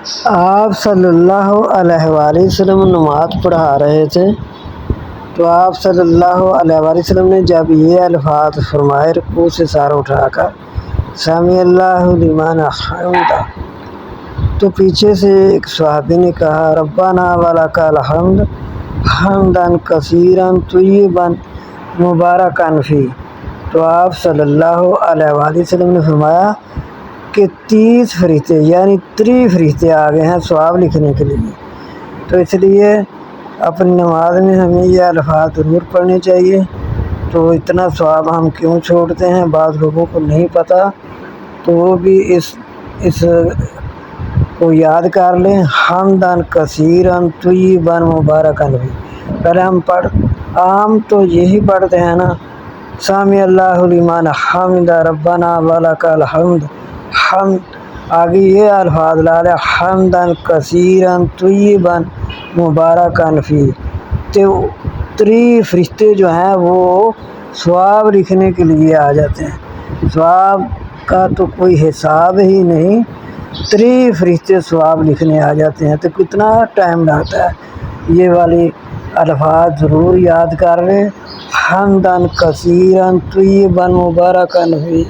آپ صلی اللہ علیہ وآلہ وسلم نماز پڑھا رہے تھے تو آپ صلی اللہ علیہ وآلہ وسلم نے جب یہ الفاظ فرمائے رکوع سے سر اٹھا کر سمیع اللہ لمن حمدہ، تو پیچھے سے ایک صحابی نے کہا ربنا ولک الحمد حمدا کثیرا طیبا مبارکا فیہ، تو آپ صلی اللہ علیہ وآلہ وسلم نے فرمایا کہ 30 فرشتے یعنی 3 فرشتے آ گئے ہیں ثواب لکھنے کے لیے، تو اس لیے اپنی نماز میں ہمیں یہ الفاظ ضرور پڑھنے چاہیے۔ تو اتنا ثواب ہم کیوں چھوڑتے ہیں، بعض لوگوں کو نہیں پتہ، تو وہ بھی اس کو یاد کر لیں، حمدن کثیرا طیبا مبارکا فیہ۔ پہلے ہم عام تو یہی پڑھتے ہیں نا، سمیع اللہ لمن حمدہ ربنا ولک الحمد، حمد آگے یہ الفاظ لا لیں حمدن کثیرا طیبا مبارکا فیہ، تو 3 فرشتے جو ہیں وہ ثواب لکھنے کے لیے آ جاتے ہیں۔ ثواب کا تو کوئی حساب ہی نہیں، 3 فرشتے ثواب لکھنے آ جاتے ہیں، تو کتنا ٹائم لگتا ہے۔ یہ والی الفاظ ضرور یاد کر لیں، حمدن کثیرا طیبا مبارکا فیہ۔